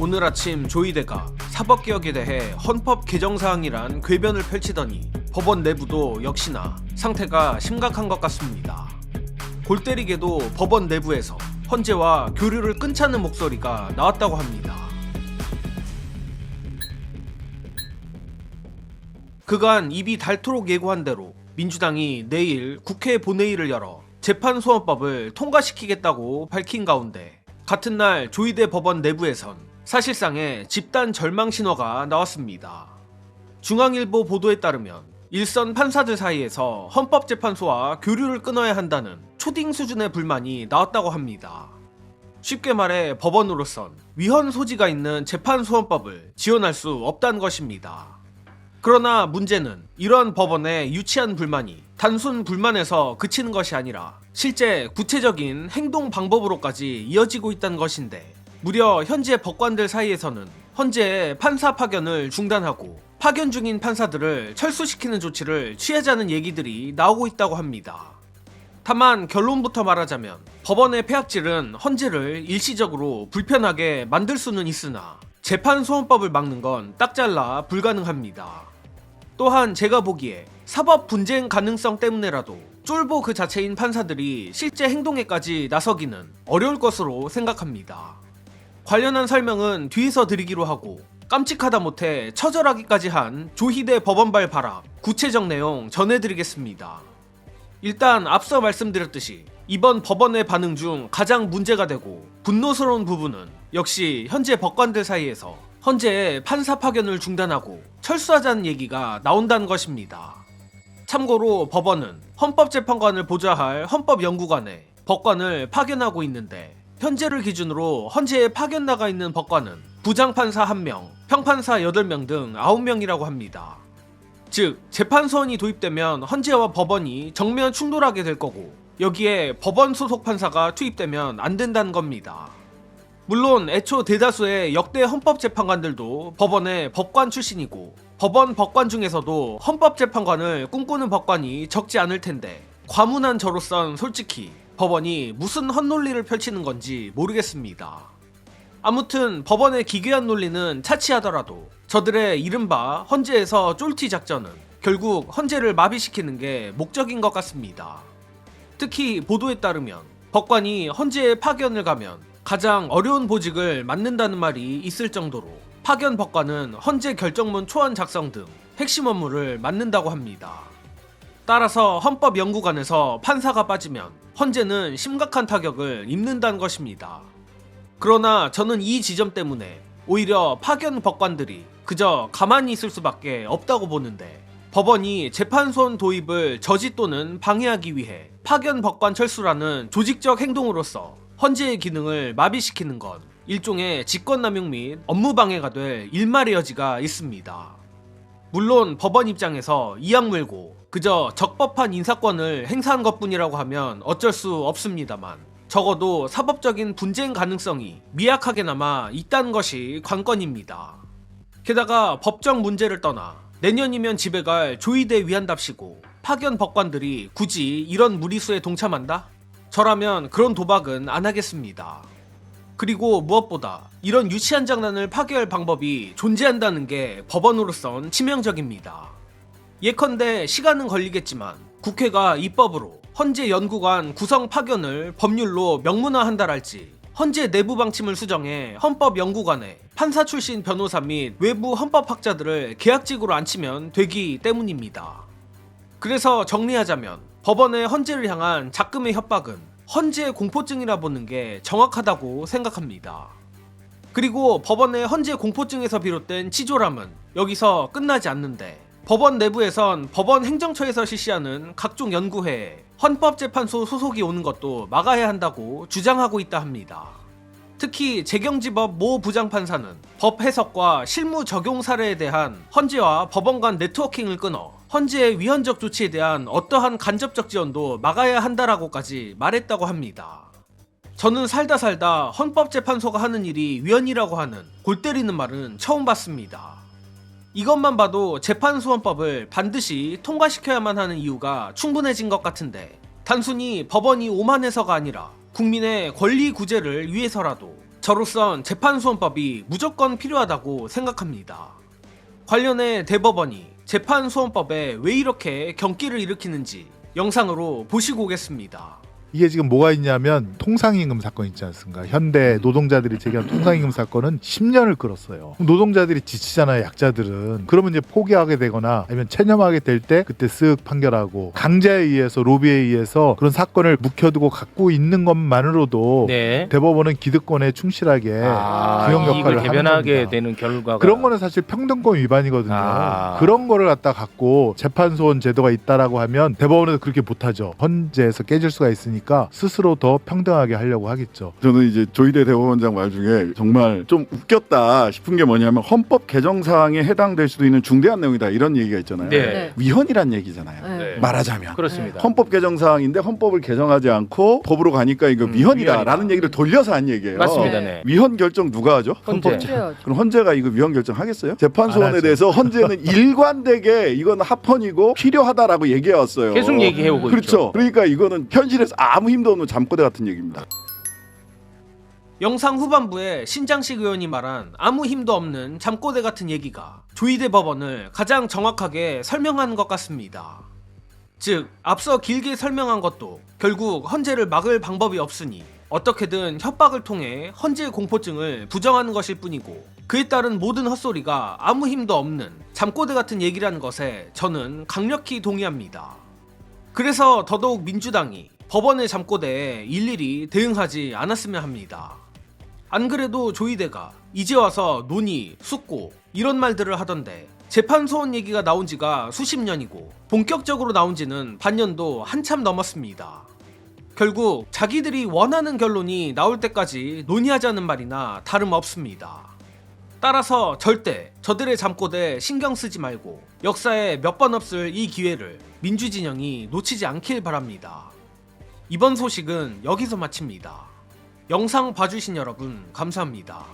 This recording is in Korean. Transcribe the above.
오늘 아침 조희대가 사법개혁에 대해 헌법 개정사항이란 궤변을 펼치더니 법원 내부도 역시나 상태가 심각한 것 같습니다. 골 때리게도 법원 내부에서 헌재와 교류를 끊자는 목소리가 나왔다고 합니다. 그간 입이 닳도록 예고한 대로 민주당이 내일 국회 본회의를 열어 재판소원법을 통과시키겠다고 밝힌 가운데 같은 날 조희대 법원 내부에선 사실상의 집단 절망 신호가 나왔습니다. 중앙일보 보도에 따르면 일선 판사들 사이에서 헌법재판소와 교류를 끊어야 한다는 초딩 수준의 불만이 나왔다고 합니다. 쉽게 말해 법원으로선 위헌 소지가 있는 재판소원법을 지원할 수 없다는 것입니다. 그러나 문제는 이러한 법원의 유치한 불만이 단순 불만에서 그치는 것이 아니라 실제 구체적인 행동 방법으로까지 이어지고 있다는 것인데, 무려 현재 법관들 사이에서는 헌재의 판사 파견을 중단하고 파견 중인 판사들을 철수시키는 조치를 취하자는 얘기들이 나오고 있다고 합니다. 다만 결론부터 말하자면 법원의 폐악질은 헌재를 일시적으로 불편하게 만들 수는 있으나 재판소원법을 막는 건 딱 잘라 불가능합니다. 또한 제가 보기에 사법 분쟁 가능성 때문에라도 쫄보 그 자체인 판사들이 실제 행동에까지 나서기는 어려울 것으로 생각합니다. 관련한 설명은 뒤에서 드리기로 하고, 깜찍하다 못해 처절하기까지 한 조희대 법원발 발악 구체적 내용 전해드리겠습니다. 일단 앞서 말씀드렸듯이 이번 법원의 반응 중 가장 문제가 되고 분노스러운 부분은 역시 현재 법관들 사이에서 헌재의 판사 파견을 중단하고 철수하자는 얘기가 나온다는 것입니다. 참고로 법원은 헌법재판관을 보좌할 헌법연구관에 법관을 파견하고 있는데, 현재를 기준으로 헌재에 파견 나가 있는 법관은 부장판사 1명, 평판사 8명 등 9명이라고 합니다. 즉, 재판소원이 도입되면 헌재와 법원이 정면 충돌하게 될 거고, 여기에 법원 소속 판사가 투입되면 안 된다는 겁니다. 물론 애초 대다수의 역대 헌법재판관들도 법원의 법관 출신이고, 법원 법관 중에서도 헌법재판관을 꿈꾸는 법관이 적지 않을 텐데, 과문한 저로선 솔직히 법원이 무슨 헛논리를 펼치는 건지 모르겠습니다. 아무튼 법원의 기괴한 논리는 차치하더라도 저들의 이른바 헌재에서 쫄티 작전은 결국 헌재를 마비시키는 게 목적인 것 같습니다. 특히 보도에 따르면 법관이 헌재에 파견을 가면 가장 어려운 보직을 맡는다는 말이 있을 정도로 파견 법관은 헌재 결정문 초안 작성 등 핵심 업무를 맡는다고 합니다. 따라서 헌법연구관에서 판사가 빠지면 헌재는 심각한 타격을 입는다는 것입니다. 그러나 저는 이 지점 때문에 오히려 파견 법관들이 그저 가만히 있을 수밖에 없다고 보는데, 법원이 재판소원 도입을 저지 또는 방해하기 위해 파견 법관 철수라는 조직적 행동으로서 헌재의 기능을 마비시키는 건 일종의 직권남용 및 업무방해가 될 일말의 여지가 있습니다. 물론 법원 입장에서 이 악물고 그저 적법한 인사권을 행사한 것뿐이라고 하면 어쩔 수 없습니다만, 적어도 사법적인 분쟁 가능성이 미약하게나마 있다는 것이 관건입니다. 게다가 법적 문제를 떠나 내년이면 집에 갈 조희대 위한답시고 파견 법관들이 굳이 이런 무리수에 동참한다? 저라면 그런 도박은 안 하겠습니다. 그리고 무엇보다 이런 유치한 장난을 파괴할 방법이 존재한다는 게 법원으로선 치명적입니다. 예컨대 시간은 걸리겠지만 국회가 입법으로 헌재 연구관 구성 파견을 법률로 명문화한다랄지, 헌재 내부 방침을 수정해 헌법연구관에 판사 출신 변호사 및 외부 헌법학자들을 계약직으로 앉히면 되기 때문입니다. 그래서 정리하자면 법원의 헌재를 향한 작금의 협박은 헌재 공포증이라 보는 게 정확하다고 생각합니다. 그리고 법원의 헌재 공포증에서 비롯된 치졸함은 여기서 끝나지 않는데, 법원 내부에선 법원 행정처에서 실시하는 각종 연구회에 헌법재판소 소속이 오는 것도 막아야 한다고 주장하고 있다 합니다. 특히 재경지법 모 부장판사는 법 해석과 실무 적용 사례에 대한 헌재와 법원 간 네트워킹을 끊어 헌재의 위헌적 조치에 대한 어떠한 간접적 지원도 막아야 한다라고까지 말했다고 합니다. 저는 살다 헌법재판소가 하는 일이 위헌이라고 하는 골 때리는 말은 처음 봤습니다. 이것만 봐도 재판소원법을 반드시 통과시켜야만 하는 이유가 충분해진 것 같은데, 단순히 법원이 오만해서가 아니라 국민의 권리 구제를 위해서라도 저로선 재판소원법이 무조건 필요하다고 생각합니다. 관련해 대법원이 재판소원법에 왜 이렇게 경기를 일으키는지 영상으로 보시고 오겠습니다. 이게 지금 뭐가 있냐면 통상임금 사건 있지 않습니까? 현대 노동자들이 제기한 통상임금 사건은 10년을 끌었어요. 노동자들이 지치잖아요, 약자들은. 그러면 이제 포기하게 되거나 아니면 체념하게 될 때 그때 쓱 판결하고, 강제에 의해서 로비에 의해서 그런 사건을 묵혀두고 갖고 있는 것만으로도 네. 대법원은 기득권에 충실하게 기용 역할을 이익을 하는 대변하게 겁니다. 되는 결과가 그런 거는 사실 평등권 위반이거든요. 그런 거를 갖다 갖고 재판소원 제도가 있다라고 하면 대법원은 그렇게 못하죠. 헌재에서 깨질 수가 있으니까 스스로 더 평등하게 하려고 하겠죠. 저는 이제 조희대 대법원장 말 중에 정말 좀 웃겼다 싶은 게 뭐냐면 헌법 개정 사항에 해당될 수도 있는 중대한 내용이다 이런 얘기가 있잖아요. 네. 위헌이란 얘기잖아요. 네. 말하자면. 그렇습니다. 헌법 개정 사항인데 헌법을 개정하지 않고 법으로 가니까 이거 위헌이다라는 위헌이다. 얘기를 돌려서 한 얘기예요. 맞습니다. 네. 위헌 결정 누가 하죠? 헌재. 그럼 헌재가 이거 위헌 결정 하겠어요? 안 재판소원에 하죠. 대해서 헌재는 일관되게 이건 합헌이고 필요하다라고 얘기해 왔어요. 계속 얘기해 오고 그렇죠. 있죠. 그러니까 이거는 현실에서 아무 힘도 없는 잠꼬대 같은 얘기입니다. 영상 후반부에 신장식 의원이 말한 아무 힘도 없는 잠꼬대 같은 얘기가 조희대 법원을 가장 정확하게 설명한 것 같습니다. 즉, 앞서 길게 설명한 것도 결국 헌재를 막을 방법이 없으니 어떻게든 협박을 통해 헌재 공포증을 부정하는 것일 뿐이고, 그에 따른 모든 헛소리가 아무 힘도 없는 잠꼬대 같은 얘기라는 것에 저는 강력히 동의합니다. 그래서 더더욱 민주당이 법원의 잠꼬대에 일일이 대응하지 않았으면 합니다. 안 그래도 조희대가 이제 와서 논의, 숙고 이런 말들을 하던데, 재판소원 얘기가 나온 지가 수십 년이고 본격적으로 나온 지는 반년도 한참 넘었습니다. 결국 자기들이 원하는 결론이 나올 때까지 논의하자는 말이나 다름없습니다. 따라서 절대 저들의 잠꼬대 신경 쓰지 말고 역사에 몇 번 없을 이 기회를 민주진영이 놓치지 않길 바랍니다. 이번 소식은 여기서 마칩니다. 영상 봐주신 여러분 감사합니다.